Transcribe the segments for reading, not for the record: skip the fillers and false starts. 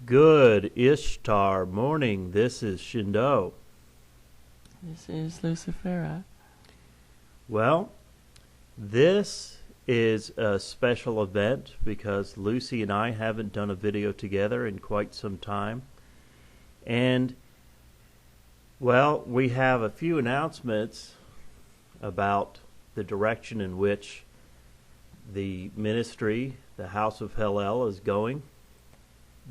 Good Ishtar morning. This is ShinDo. This is Lucifera. Well, this is a special event because Lucy and I haven't done a video together in quite some time. And, well, we have a few announcements about the direction in which the ministry, the House of Hillel, is going.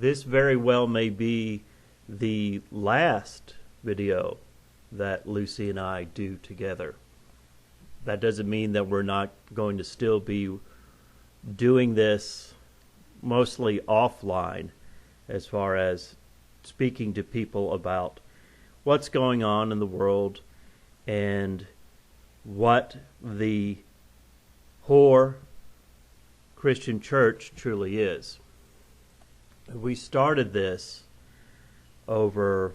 This very well may be the last video that Lucy and I do together. That doesn't mean that we're not going to still be doing this mostly offline as far as speaking to people about what's going on in the world and what the whore Christian church truly is. We started this over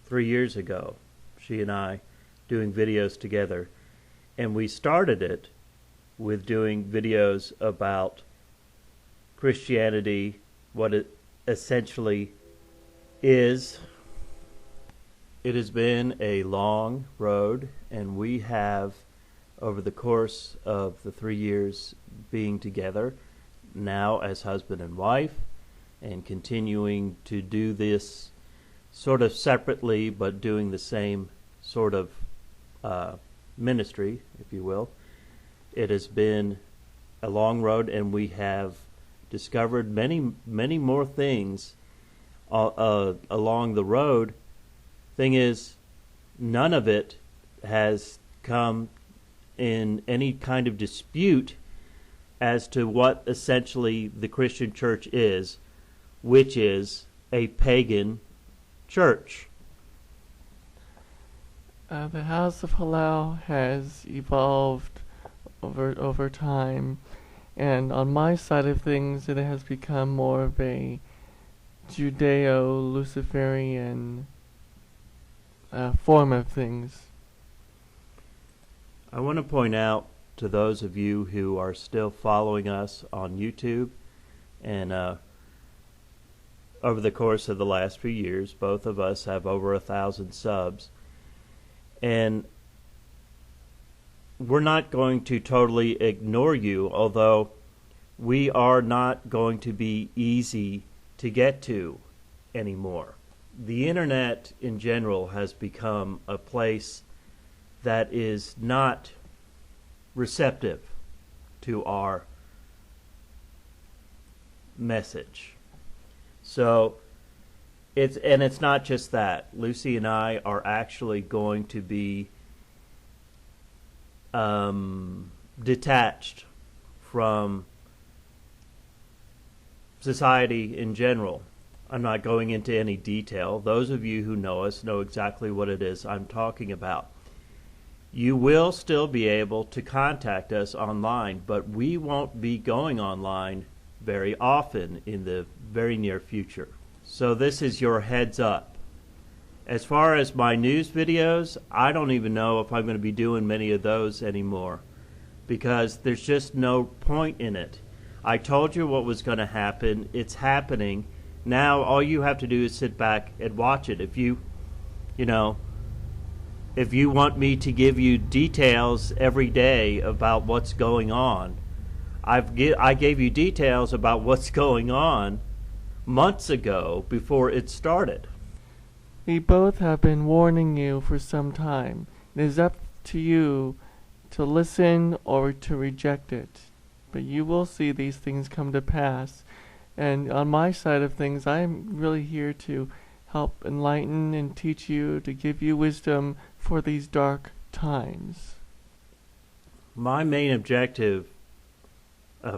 3 years ago, she and I doing videos together, and we started it with doing videos about Christianity, what it essentially is. It has been a long road, and we have, over the course of the 3 years being together, now as husband and wife, and continuing to do this sort of separately but doing the same sort of ministry, if you will. It has been a long road, and we have discovered many more things along the road. Thing is, none of it has come in any kind of dispute as to what essentially the Christian church is, which is a pagan church. The House of Hillel has evolved over time, and on my side of things, it has become more of a Judeo-Luciferian form of things. I want to point out to those of you who are still following us on YouTube, and over the course of the last few years, both of us have over 1,000 subs, and we're not going to totally ignore you, although we are not going to be easy to get to anymore. The internet in general has become a place that is not receptive to our message. So it's not just that. Lucy and I are actually going to be detached from society in general. I'm not going into any detail. Those of you who know us know exactly what it is I'm talking about. You will still be able to contact us online, but we won't be going online very often in the very near future. So this is your heads up. As far as my news videos, I don't even know if I'm going to be doing many of those anymore, because there's just no point in it. I told you what was going to happen. It's happening. Now all you have to do is sit back and watch it. If you want me to give you details every day about what's going on, I gave you details about what's going on months ago before it started. We both have been warning you for some time. It is up to you to listen or to reject it. But you will see these things come to pass. And on my side of things, I am really here to help enlighten and teach you, to give you wisdom for these dark times. My main objective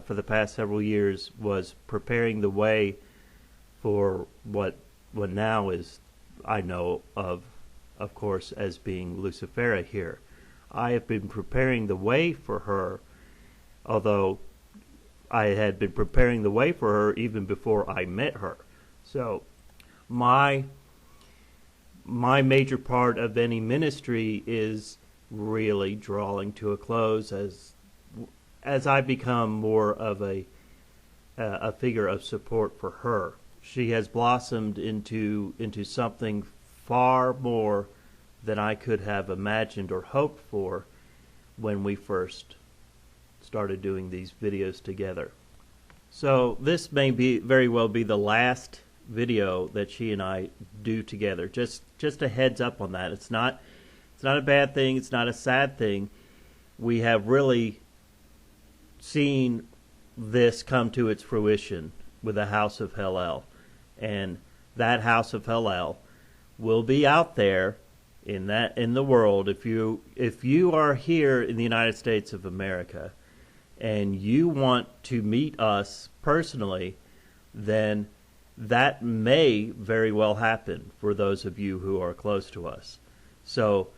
for the past several years was preparing the way for what now is, I know of course, as being Lucifera here. I have been preparing the way for her, although I had been preparing the way for her even before I met her. So my major part of any ministry is really drawing to a close as I become more of a figure of support for her. she has blossomed into something far more than I could have imagined or hoped for when we first started doing these videos together. So this may very well be the last video that she and I do together. Just a heads up on that. It's not a bad thing. It's not a sad thing. We have really seen this come to its fruition with the House of Hillel, and that House of Hillel will be out there in the world. If you are here in the United States of America and you want to meet us personally, then that may very well happen for those of you who are close to us. So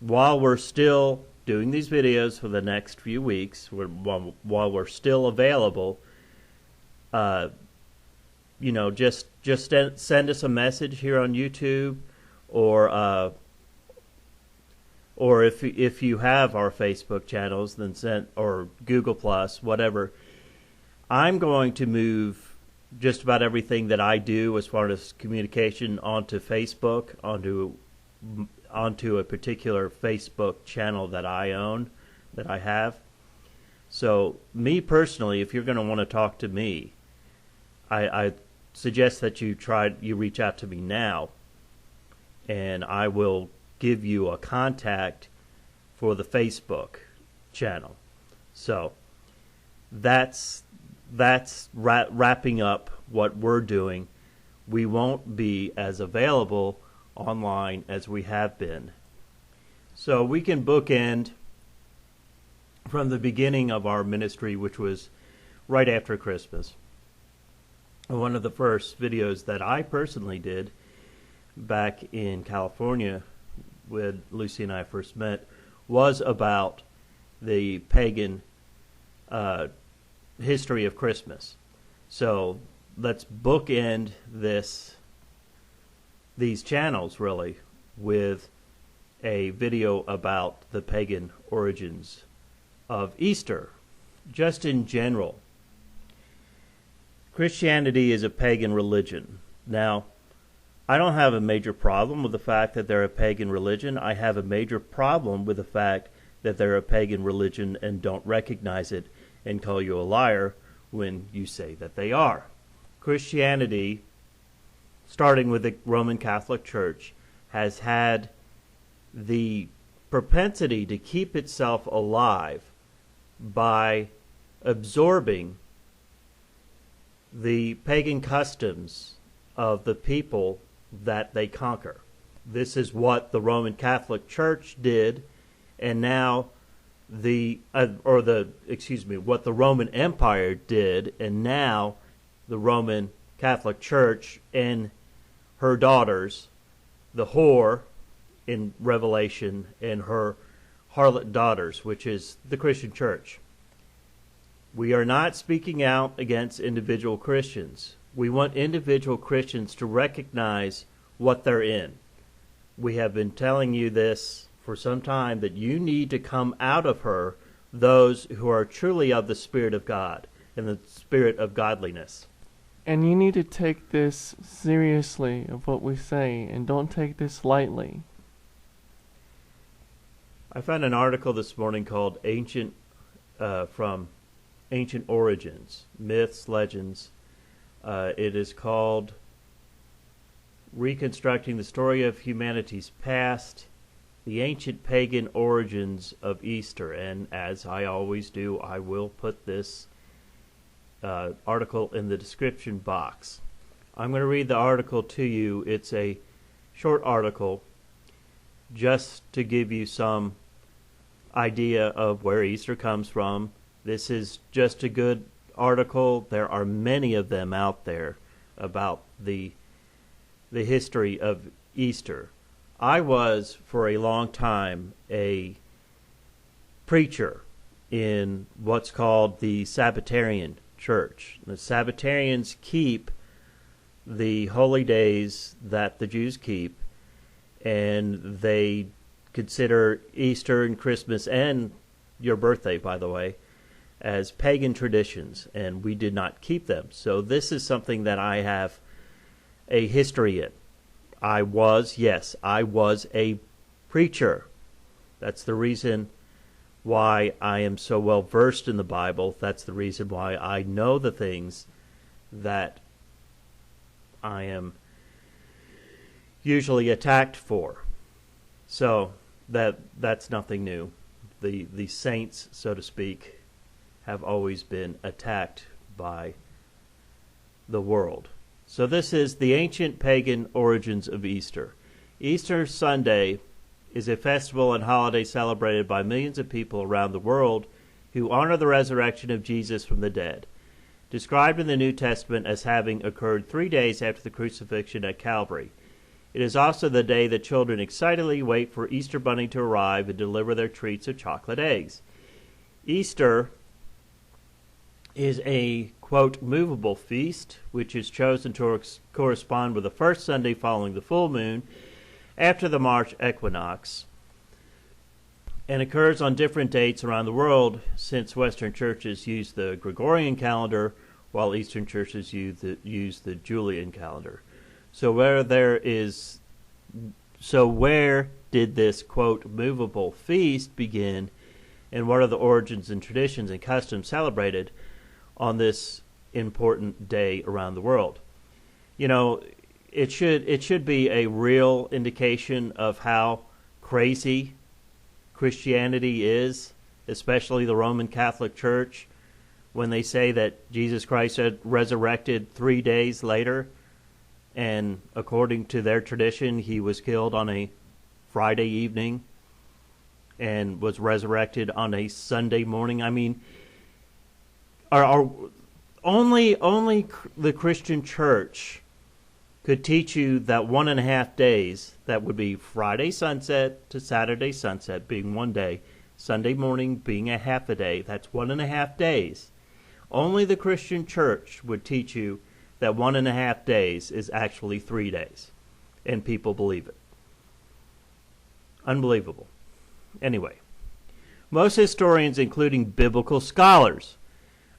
while we're still doing these videos for the next few weeks, while we're still available, just send us a message here on YouTube, or if you have our Facebook channels, then or Google Plus, whatever. I'm going to move just about everything that I do as far as communication onto Facebook, onto a particular Facebook channel that I own, that I have. So me personally, if you're going to want to talk to me, I suggest that you reach out to me now, and I will give you a contact for the Facebook channel. So that's wrapping up what we're doing. We won't be as available online as we have been. So we can bookend from the beginning of our ministry, which was right after Christmas. One of the first videos that I personally did back in California when Lucy and I first met was about the pagan history of Christmas. So let's bookend these channels really with a video about the pagan origins of Easter. Just in general, Christianity is a pagan religion. Now, I don't have a major problem with the fact that they're a pagan religion. I have a major problem with the fact that they're a pagan religion and don't recognize it and call you a liar when you say that they are. Christianity, starting with the Roman Catholic Church, has had the propensity to keep itself alive by absorbing the pagan customs of the people that they conquer. This is what the Roman Catholic Church did, and now what the Roman Empire did, and now the Roman Catholic Church and her daughters, the whore in Revelation and her harlot daughters, which is the Christian Church. We are not speaking out against individual Christians. We want individual Christians to recognize what they're in. We have been telling you this for some time, that you need to come out of her those who are truly of the Spirit of God and the Spirit of godliness. And you need to take this seriously of what we say, and don't take this lightly. I found an article this morning called from Ancient Origins, Myths, Legends. It is called Reconstructing the Story of Humanity's Past, the Ancient Pagan Origins of Easter. And as I always do, I will put this article in the description box. I'm going to read the article to you. It's a short article just to give you some idea of where Easter comes from. This is just a good article. There are many of them out there about the history of Easter. I was, for a long time, a preacher in what's called the Sabbatarian Church. The Sabbatarians keep the holy days that the Jews keep, and they consider Easter and Christmas, and your birthday, by the way, as pagan traditions, and we did not keep them. So this is something that I have a history in. I was a preacher. That's the reason why I am so well versed in the Bible. That's the reason why I know the things that I am usually attacked for. So that's nothing new. The saints, so to speak, have always been attacked by the world. So this is the ancient pagan origins of Easter. Easter Sunday is a festival and holiday celebrated by millions of people around the world who honor the resurrection of Jesus from the dead, described in the New Testament as having occurred 3 days after the crucifixion at Calvary. It is also the day that children excitedly wait for Easter Bunny to arrive and deliver their treats of chocolate eggs. Easter is a, quote, movable feast, which is chosen to correspond with the first Sunday following the full moon after the March equinox, and occurs on different dates around the world, since Western churches use the Gregorian calendar while Eastern churches use the Julian calendar. So where did this, quote, movable feast begin, and what are the origins and traditions and customs celebrated on this important day around the world? You know, it should be a real indication of how crazy Christianity is, especially the Roman Catholic Church, when they say that Jesus Christ had resurrected 3 days later, and according to their tradition, he was killed on a Friday evening and was resurrected on a Sunday morning. I mean, only the Christian Church could teach you that 1.5 days, that would be Friday sunset to Saturday sunset being 1 day, Sunday morning being a half a day, that's 1.5 days. Only the Christian Church would teach you that 1.5 days is actually 3 days, and people believe it. Unbelievable. Anyway, most historians, including biblical scholars,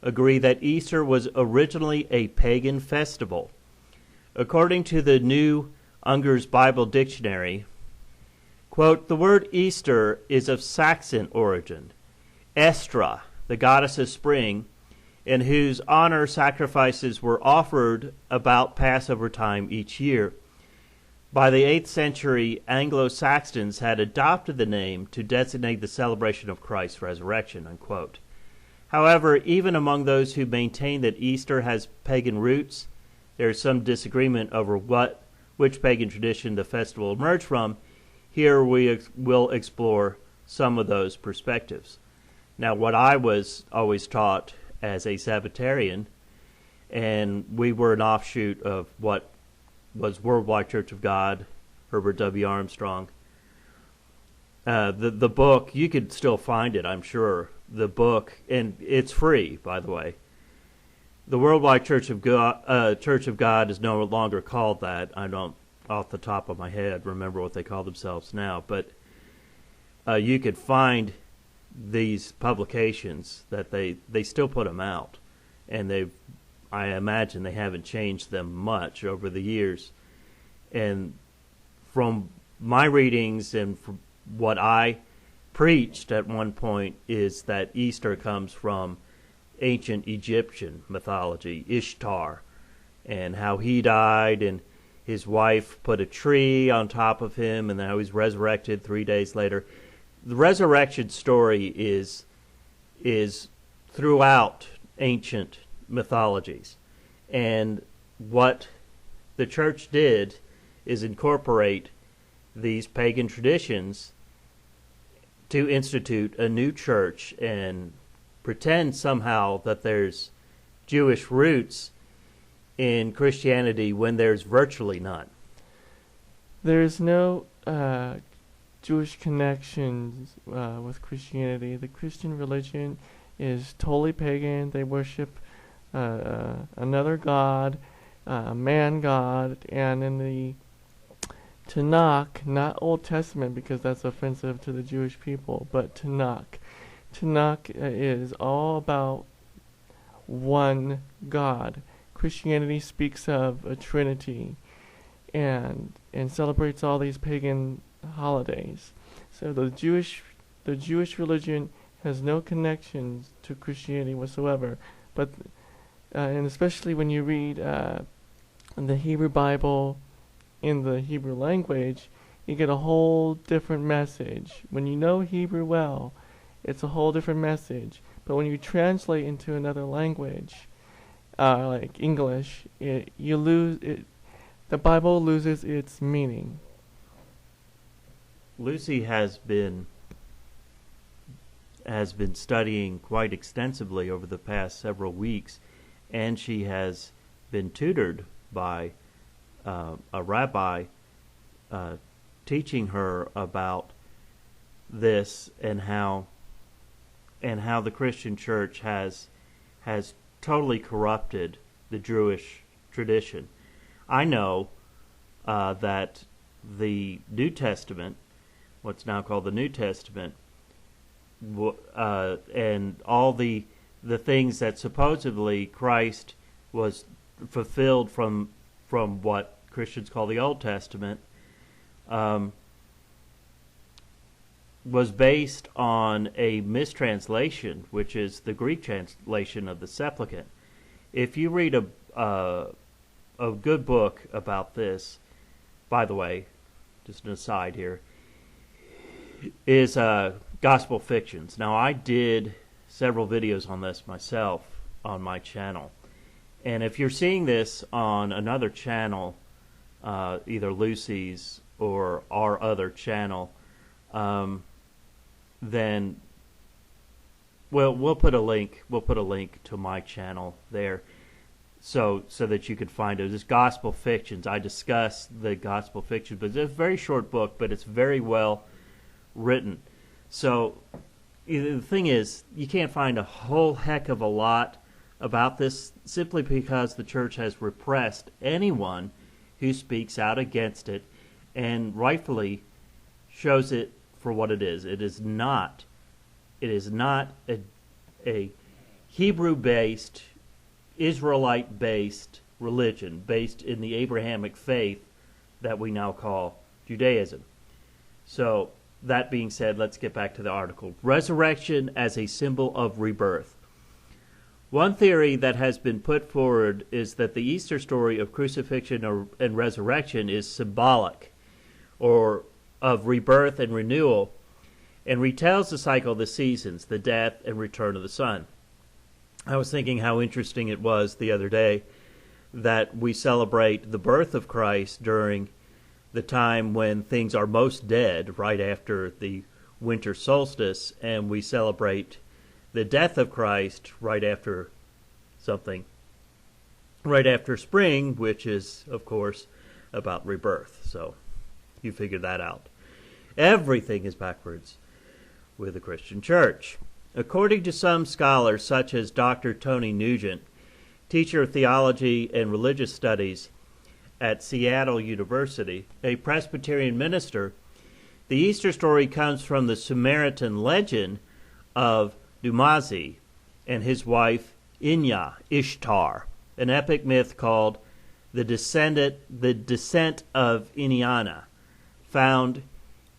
agree that Easter was originally a pagan festival. According to the New Unger's Bible Dictionary, quote, the word Easter is of Saxon origin. Estra, the goddess of spring, in whose honor sacrifices were offered about Passover time each year. By the 8th century, Anglo-Saxons had adopted the name to designate the celebration of Christ's resurrection, unquote. However, even among those who maintain that Easter has pagan roots, there is some disagreement over which pagan tradition the festival emerged from. Here we will explore some of those perspectives. Now, what I was always taught as a Sabbatarian, and we were an offshoot of what was Worldwide Church of God, Herbert W. Armstrong. The book, you could still find it, I'm sure. The book, and it's free, by the way. The Worldwide Church of God is no longer called that. I don't, off the top of my head, remember what they call themselves now. But you could find these publications that they still put them out, and I imagine they haven't changed them much over the years. And from my readings and from what I preached at one point is that Easter comes from ancient Egyptian mythology, Ishtar, and how he died and his wife put a tree on top of him, and then how he's resurrected 3 days later. The resurrection story is throughout ancient mythologies. And what the church did is incorporate these pagan traditions to institute a new church and pretend somehow that there's Jewish roots in Christianity when there's virtually none. There's no Jewish connections with Christianity. The Christian religion is totally pagan. They worship another god, a man god, and in the Tanakh, not Old Testament because that's offensive to the Jewish people, but Tanakh, Tanakh is all about one God. Christianity speaks of a Trinity and celebrates all these pagan holidays. So the Jewish religion has no connections to Christianity whatsoever. But and especially when you read the Hebrew Bible in the Hebrew language, you get a whole different message. When you know Hebrew well, it's a whole different message. But when you translate into another language, like English, you lose it. The Bible loses its meaning. Lucy has been studying quite extensively over the past several weeks, and she has been tutored by a rabbi teaching her about this and how the Christian church has totally corrupted the Jewish tradition. I know that the New Testament, what's now called the New Testament, and all the things that supposedly Christ was fulfilled from what Christians call the Old Testament, was based on a mistranslation, which is the Greek translation of the Septuagint. If you read a good book about this, by the way, just an aside here, is Gospel Fictions. Now, I did several videos on this myself on my channel. And if you're seeing this on another channel, either Lucy's or our other channel, then we'll put a link to my channel there so that you can find it. It's Gospel Fictions. I discuss the Gospel Fictions, but it's a very short book, but it's very well written. So the thing is, you can't find a whole heck of a lot about this simply because the church has repressed anyone who speaks out against it and rightfully shows it for what it is. It is not a Hebrew-based, Israelite-based religion based in the Abrahamic faith that we now call Judaism. So, that being said, let's get back to the article. Resurrection as a symbol of rebirth. One theory that has been put forward is that the Easter story of crucifixion and resurrection is symbolic, or of rebirth and renewal, and retells the cycle of the seasons, the death and return of the Son. I was thinking how interesting it was the other day that we celebrate the birth of Christ during the time when things are most dead, right after the winter solstice, and we celebrate the death of Christ right after spring, which is, of course, about rebirth. So you figure that out. Everything is backwards with the Christian church. According to some scholars, such as Dr. Tony Nugent, teacher of theology and religious studies at Seattle University, a Presbyterian minister, the Easter story comes from the Samaritan legend of Dumazi and his wife Inya, Ishtar, an epic myth called the Descent of Inyana, found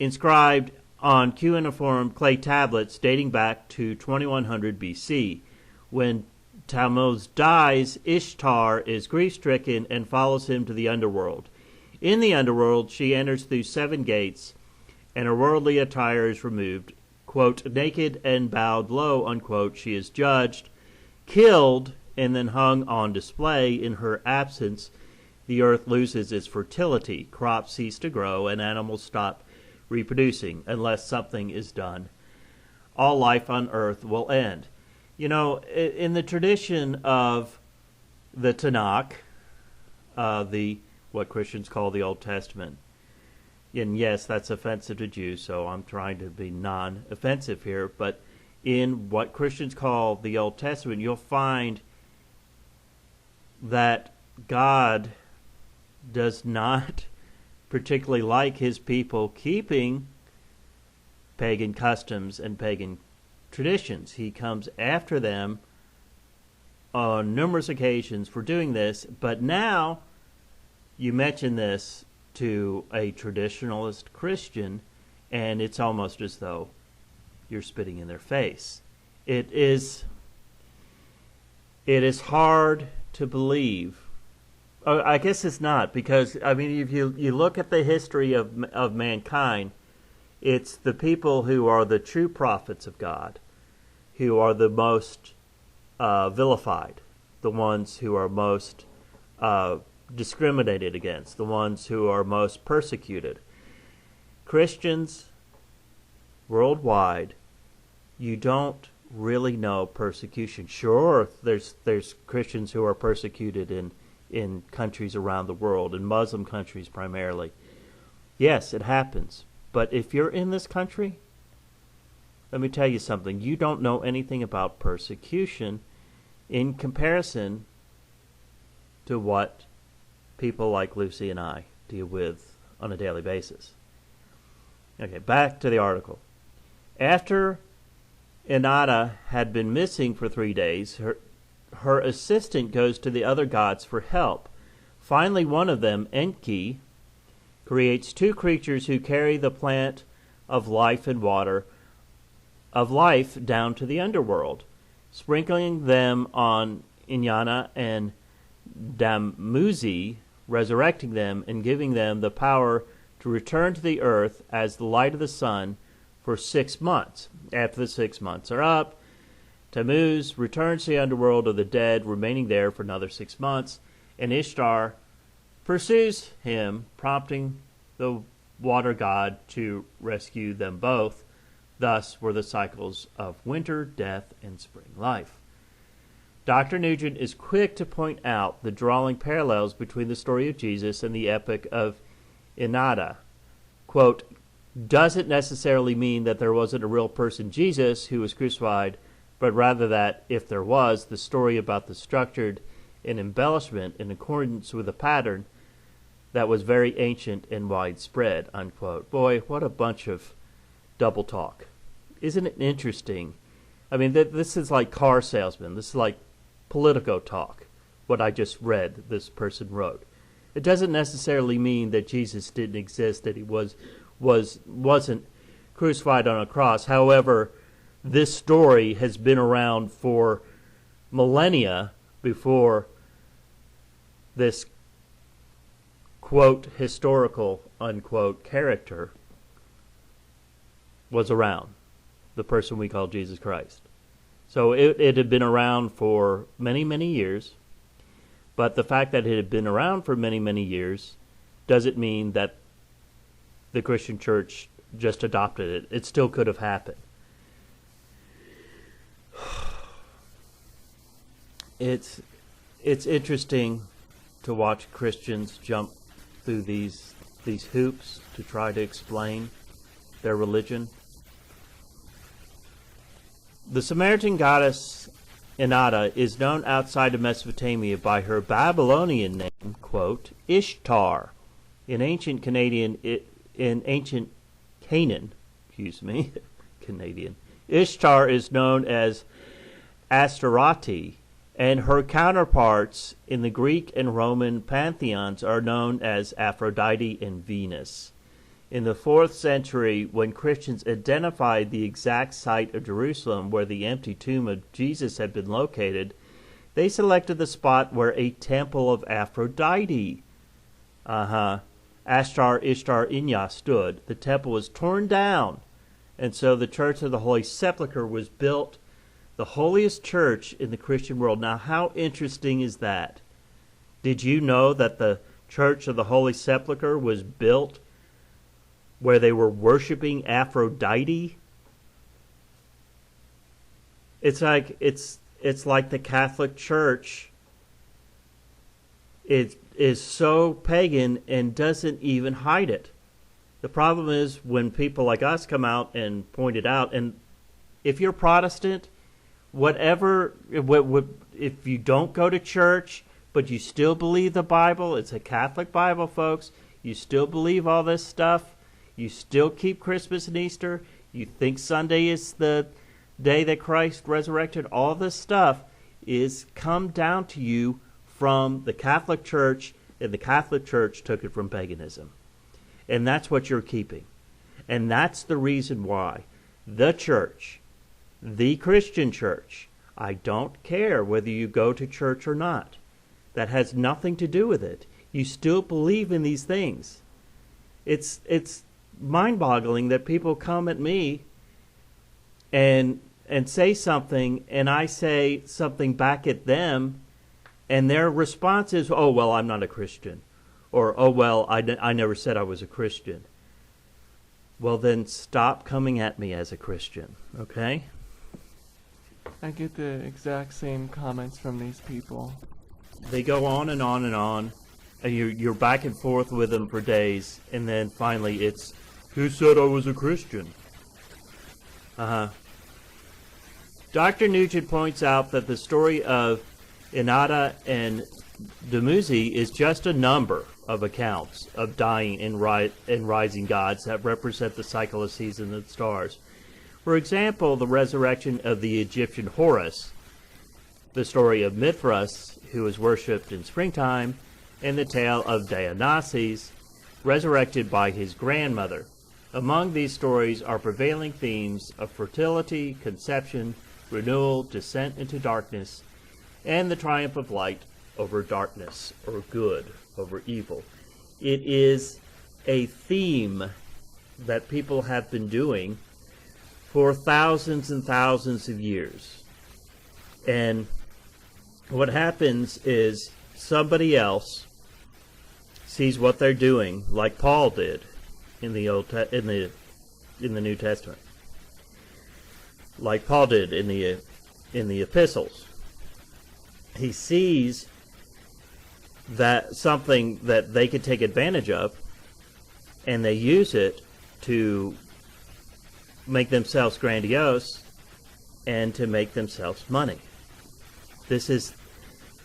inscribed on cuneiform clay tablets dating back to 2100 BC. When Tammuz dies, Ishtar is grief-stricken and follows him to the underworld. In the underworld, she enters through 7 gates, and her worldly attire is removed. Quote, naked and bowed low, unquote, she is judged, killed, and then hung on display. In her absence, the earth loses its fertility, crops cease to grow, and animals stop reproducing. Unless something is done, all life on earth will end. You know, in the tradition of the Tanakh, what Christians call the Old Testament, and yes, that's offensive to Jews, so I'm trying to be non-offensive here, but in what Christians call the Old Testament, you'll find that God does not particularly like his people keeping pagan customs and pagan traditions. He comes after them on numerous occasions for doing this, but now you mention this to a traditionalist Christian, and it's almost as though you're spitting in their face. It is hard to believe. I guess it's not, because I mean, if you look at the history of mankind, it's the people who are the true prophets of God who are the most vilified, the ones who are most discriminated against, the ones who are most persecuted. Christians worldwide, you don't really know persecution. Sure, there's Christians who are persecuted in countries around the world, in Muslim countries primarily. Yes, it happens. But if you're in this country, let me tell you something. You don't know anything about persecution in comparison to what people like Lucy and I deal with on a daily basis. Okay, back to the article. After Inanna had been missing for 3 days, her assistant goes to the other gods for help. Finally, one of them, Enki, creates 2 creatures who carry the plant of life and water of life down to the underworld, sprinkling them on Inanna and Damuzi, resurrecting them and giving them the power to return to the earth as the light of the sun for 6 months. After the 6 months are up, Tammuz returns to the underworld of the dead, remaining there for another 6 months, and Ishtar pursues him, prompting the water god to rescue them both. Thus were the cycles of winter, death, and spring life. Dr. Nugent is quick to point out the drawing parallels between the story of Jesus and the epic of Inanna. Quote, doesn't necessarily mean that there wasn't a real person, Jesus, who was crucified, but rather that, if there was, the story about the structured and embellishment in accordance with a pattern that was very ancient and widespread, unquote. Boy, what a bunch of double talk. Isn't it interesting? I mean, this is like car salesman. This is like Politico talk, what I just read this person wrote. It doesn't necessarily mean that Jesus didn't exist, that he wasn't crucified on a cross. However, this story has been around for millennia before this quote historical unquote character was around, the person we call Jesus Christ. So it had been around for many, many years, but the fact that it had been around for many, many years doesn't mean that the Christian church just adopted it. It still could have happened. It's interesting to watch Christians jump through these hoops to try to explain their religion. The Samaritan goddess Inanna is known outside of Mesopotamia by her Babylonian name, quote, Ishtar. In ancient Canaan, Canadian, Ishtar is known as Astaroth, and her counterparts in the Greek and Roman pantheons are known as Aphrodite and Venus. In the 4th century, when Christians identified the exact site of Jerusalem where the empty tomb of Jesus had been located, they selected the spot where a temple of Aphrodite, Ashtar, Ishtar, Inya stood. The temple was torn down, and so the Church of the Holy Sepulchre was built, the holiest church in the Christian world. Now, how interesting is that? Did you know that the Church of the Holy Sepulchre was built where they were worshiping Aphrodite? It's like the Catholic Church. It is so pagan and doesn't even hide it. The problem is when people like us come out and point it out, and if you're Protestant, if you don't go to church, but you still believe the Bible, it's a Catholic Bible, folks, you still believe all this stuff, you still keep Christmas and Easter, you think Sunday is the day that Christ resurrected, all this stuff is come down to you from the Catholic Church, and the Catholic Church took it from paganism. And that's what you're keeping. And that's the reason why the church, the Christian church, I don't care whether you go to church or not. That has nothing to do with it. You still believe in these things. It's mind-boggling that people come at me and say something, and I say something back at them, and their response is, "Oh, well, I'm not a Christian," or "Oh, well, I never said I was a Christian." Well, then stop coming at me as a Christian, okay? I get the exact same comments from these people. They go on and on and on, and you're back and forth with them for days, and then finally it's, "Who said I was a Christian?" Dr. Nugent points out that the story of Inada and Dumuzi is just a number of accounts of dying and rising gods that represent the cycle of seasons and stars. For example, the resurrection of the Egyptian Horus, the story of Mithras, who was worshipped in springtime, and the tale of Dionysus, resurrected by his grandmother. Among these stories are prevailing themes of fertility, conception, renewal, descent into darkness, and the triumph of light over darkness, or good over evil. It is a theme that people have been doing for thousands and thousands of years. And what happens is somebody else sees what they're doing, like Paul did in the in the New Testament, like Paul did in the epistles. He sees that something that they could take advantage of, and they use it to make themselves grandiose and to make themselves money. This is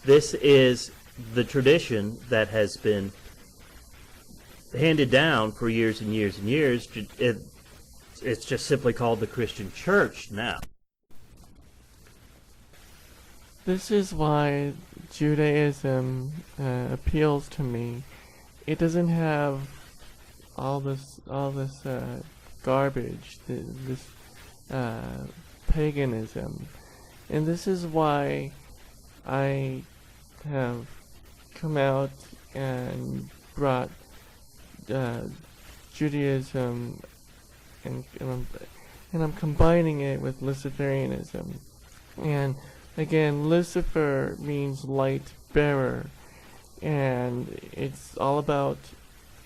the tradition that has been handed down for years and years and years. It's just simply called the Christian Church now. This is why Judaism appeals to me. It doesn't have all this garbage, this paganism, and this is why I have come out and brought Judaism, and I'm combining it with Luciferianism. And again, Lucifer means light bearer, and it's all about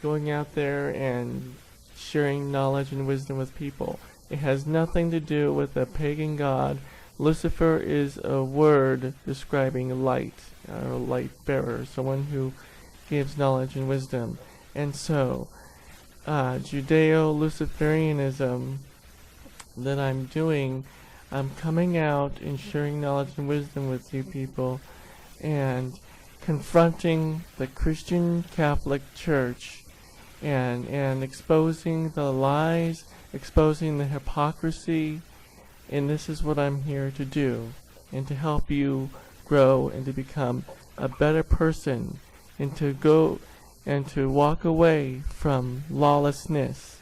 going out there and sharing knowledge and wisdom with people. It has nothing to do with a pagan god. Lucifer is a word describing light, or light bearer, someone who gives knowledge and wisdom. And so, Judeo-Luciferianism that I'm doing, I'm coming out and sharing knowledge and wisdom with you people, and confronting the Christian Catholic Church, and exposing the lies, exposing the hypocrisy, and this is what I'm here to do, and to help you grow and to become a better person, and to go and to walk away from lawlessness,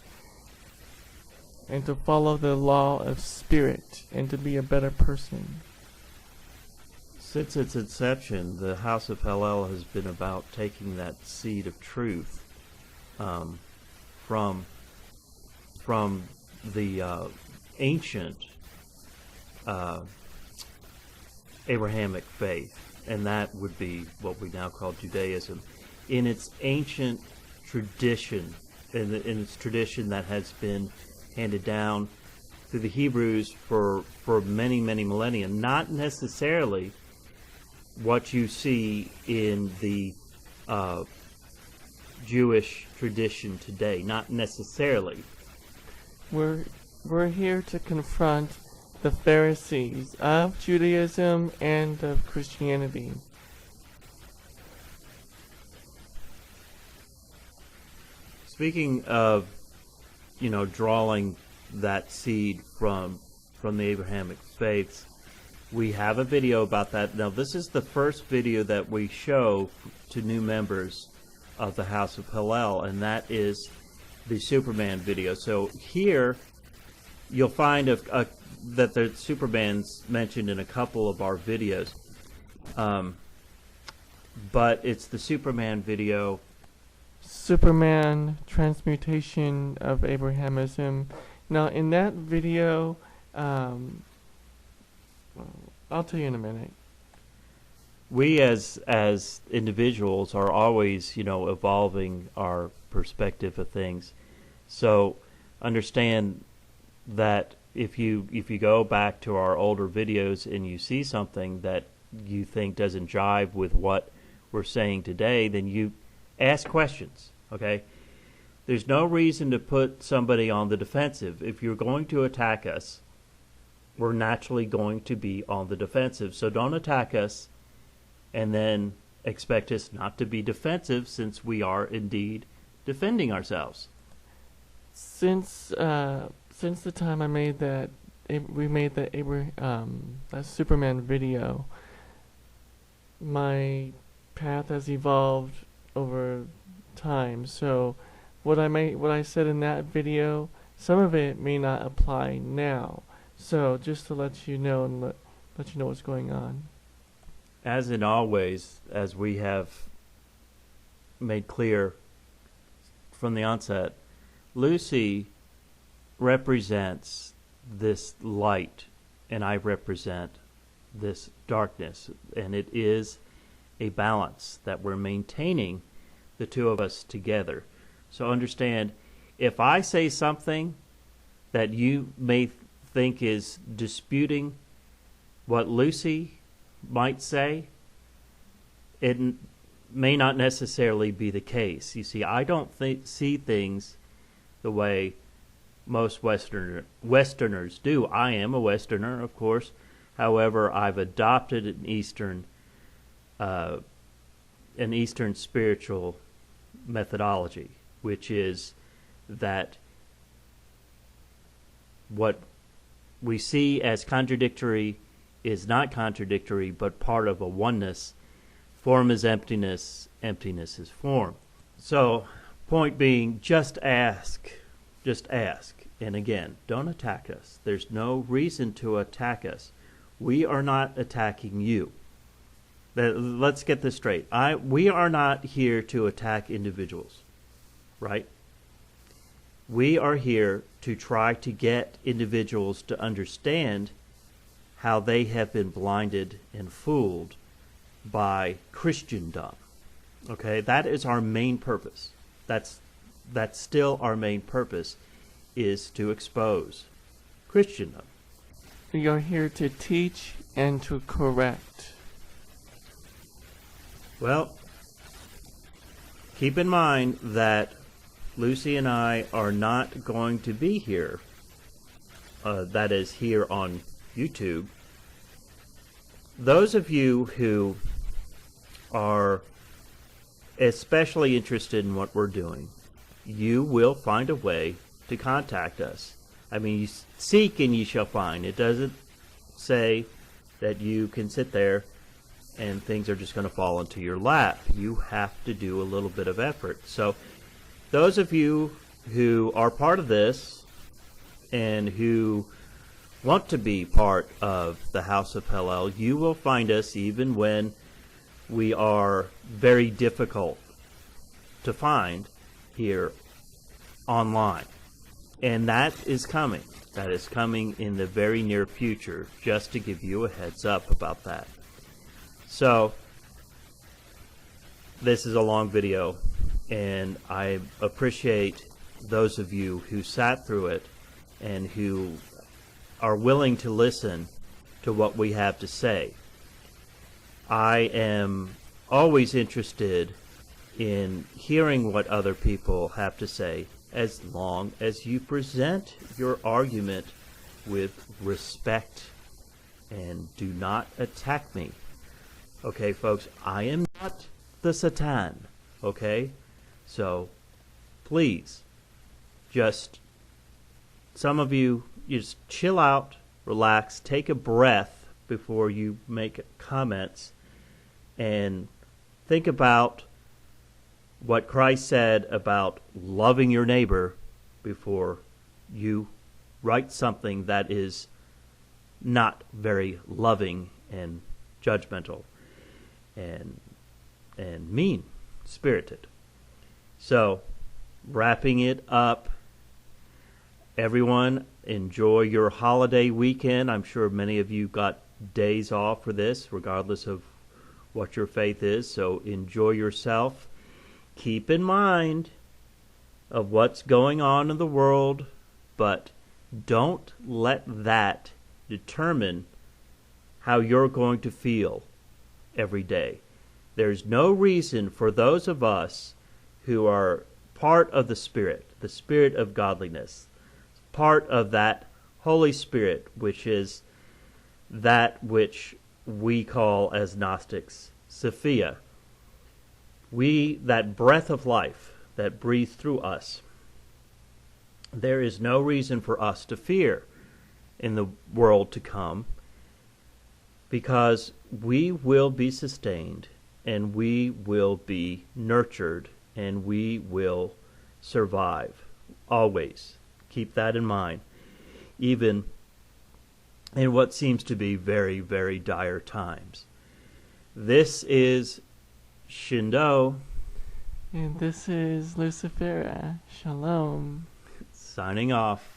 and to follow the law of spirit, and to be a better person. Since its inception, the House of Hallel has been about taking that seed of truth from the ancient Abrahamic faith, and that would be what we now call Judaism, in its ancient tradition, in its tradition that has been handed down through the Hebrews for many, many millennia. Not necessarily what you see in the Jewish tradition today. Not necessarily. We're here to confront the Pharisees of Judaism and of Christianity. Speaking of, drawing that seed from from the Abrahamic faiths. We have a video about that. Now, this is the first video that we show to new members of the House of Hillel, and that is the Superman video. So here, you'll find that the Superman's mentioned in a couple of our videos. But it's the Superman video. Superman Transmutation of Abrahamism. Now, in that video, I'll tell you in a minute. We as individuals are always, evolving our perspective of things. So understand that if you go back to our older videos and you see something that you think doesn't jive with what we're saying today, then you ask questions, okay? There's no reason to put somebody on the defensive. If you're going to attack us, we're naturally going to be on the defensive. So don't attack us and then expect us not to be defensive, since we are indeed defending ourselves. Since the time I made that, we made that Superman video, my path has evolved over time. So what I said in that video, some of it may not apply now. So just to let you know and let you know what's going on. As in always, as we have made clear from the onset, Lucy represents this light and I represent this darkness, and it is a balance that we're maintaining, the two of us together. So understand, if I say something that you may think is disputing what Lucy might say, it may not necessarily be the case. You see, I don't see things the way most Westerners do. I am a Westerner, of course. However, I've adopted an Eastern spiritual methodology, which is that what we see as contradictory is not contradictory, but part of a oneness. Form is emptiness, emptiness is form. So, point being, just ask. Just ask. And again, don't attack us. There's no reason to attack us. We are not attacking you. Let's get this straight. We are not here to attack individuals, right? We are here to try to get individuals to understand how they have been blinded and fooled by Christendom. Okay, that is our main purpose. That's still our main purpose, is to expose Christendom. We are here to teach and to correct. Well, keep in mind that Lucy and I are not going to be here, that is here on YouTube. Those of you who are especially interested in what we're doing, you will find a way to contact us. I mean, you seek and ye shall find. It doesn't say that you can sit there and things are just going to fall into your lap. You have to do a little bit of effort. So those of you who are part of this and who want to be part of the House of Hillel, you will find us even when we are very difficult to find here online. And that is coming. That is coming in the very near future, just to give you a heads up about that. So, this is a long video, and I appreciate those of you who sat through it and who are willing to listen to what we have to say. I am always interested in hearing what other people have to say, as long as you present your argument with respect and do not attack me. Okay, folks, I am not the Satan, okay? So, please, some of you, just chill out relax, take a breath before you make comments, and think about what Christ said about loving your neighbor before you write something that is not very loving and judgmental and mean-spirited. So, wrapping it up, everyone, enjoy your holiday weekend. I'm sure many of you got days off for this, regardless of what your faith is. So enjoy yourself. Keep in mind of what's going on in the world, but don't let that determine how you're going to feel every day. There's no reason for those of us who are part of the Spirit of godliness, part of that Holy Spirit, which is that which we call as Gnostics Sophia. That breath of life that breathes through us. There is no reason for us to fear in the world to come, because we will be sustained and we will be nurtured and we will survive. Always keep that in mind, even in what seems to be very, very dire times. This is ShinDo. And this is Lucifera. Shalom. Signing off.